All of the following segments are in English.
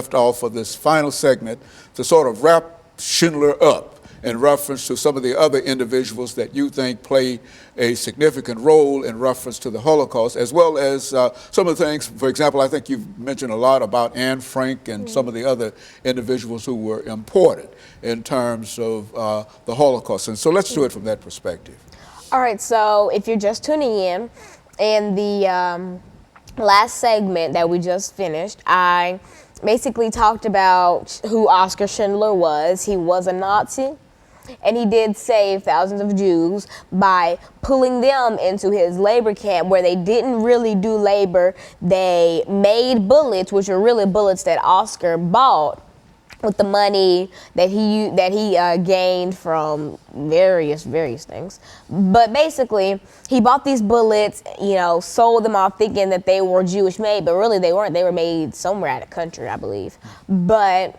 left off of this final segment to sort of wrap Schindler up in reference to some of the other individuals that you think play a significant role in reference to the Holocaust, as well as some of the things. For example, I think you've mentioned a lot about Anne Frank and some of the other individuals who were important in terms of the Holocaust. And so let's do it from that perspective. All right, so if you're just tuning in the last segment that we just finished, I basically talked about who Oskar Schindler was. He was a Nazi, and he did save thousands of Jews by pulling them into his labor camp where they didn't really do labor. They made bullets, which were really bullets that Oskar bought with the money that he gained from various things. But basically, he bought these bullets, sold them off thinking that they were Jewish made, but really they weren't. They were made somewhere out of country, I believe. But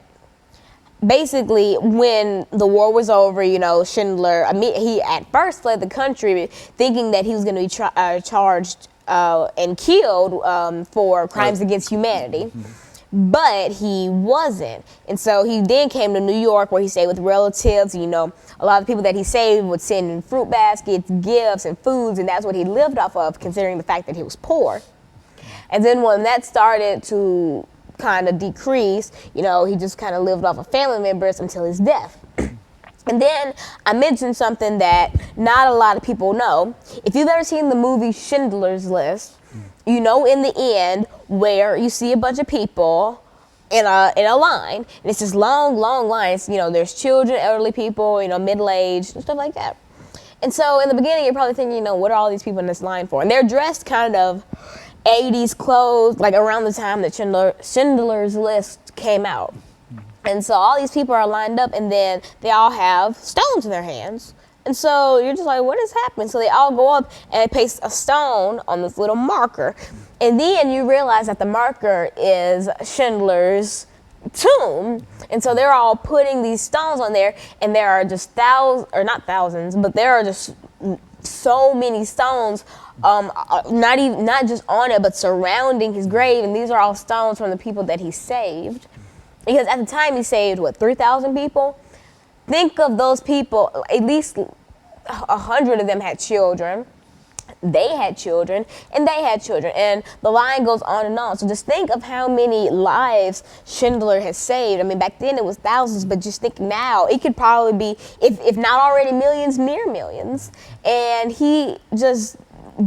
basically, when the war was over, Schindler, he at first fled the country thinking that he was going to be charged and killed for crimes against humanity. But he wasn't. And so he then came to New York where he stayed with relatives. A lot of the people that he saved would send in fruit baskets, gifts, and foods, and that's what he lived off of, considering the fact that he was poor. And then when that started to kind of decrease, he just kind of lived off of family members until his death. And then I mentioned something that not a lot of people know. If you've ever seen the movie Schindler's List, in the end where you see a bunch of people in a line, and it's this long lines. There's children, elderly people, middle-aged, and stuff like that. And so in the beginning, you're probably thinking, what are all these people in this line for? And they're dressed kind of 80s clothes, like around the time that Schindler's List came out. And so all these people are lined up, and then they all have stones in their hands. And so you're just like, what is happening? So they all go up and they place a stone on this little marker. And then you realize that the marker is Schindler's tomb. And so they're all putting these stones on there, and there are just not thousands, but there are just so many stones, not just on it, but surrounding his grave. And these are all stones from the people that he saved. Because at the time he saved, 3,000 people? Think of those people, at least 100 of them had children. They had children, and they had children, and the line goes on and on. So just think of how many lives Schindler has saved. I mean, back then it was thousands, but just think now, it could probably be, if not already millions, near millions. And he just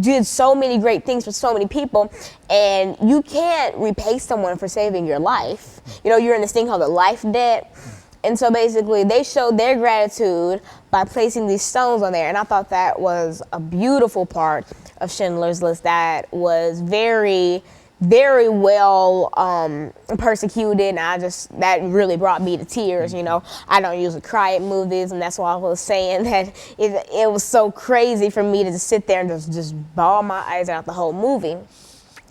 did so many great things for so many people, and you can't repay someone for saving your life. You're in this thing called the life debt. And so basically, they showed their gratitude by placing these stones on there. And I thought that was a beautiful part of Schindler's List that was very, very well persecuted. And that really brought me to tears. I don't usually cry at movies, and that's why I was saying that it was so crazy for me to just sit there and just bawl my eyes out the whole movie.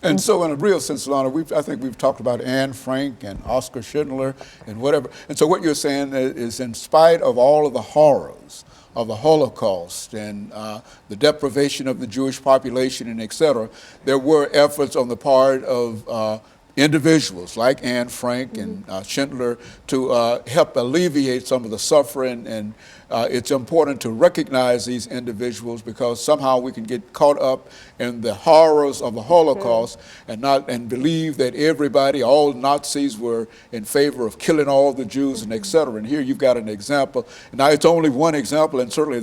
And so in a real sense, Alana, I think we've talked about Anne Frank and Oskar Schindler and whatever. And so what you're saying is, in spite of all of the horrors of the Holocaust and the deprivation of the Jewish population and et cetera, there were efforts on the part of individuals like Anne Frank and Schindler to help alleviate some of the suffering. And it's important to recognize these individuals, because somehow we can get caught up in the horrors of the Holocaust and believe that all Nazis were in favor of killing all the Jews and et cetera. And here you've got an example. Now, it's only one example, and certainly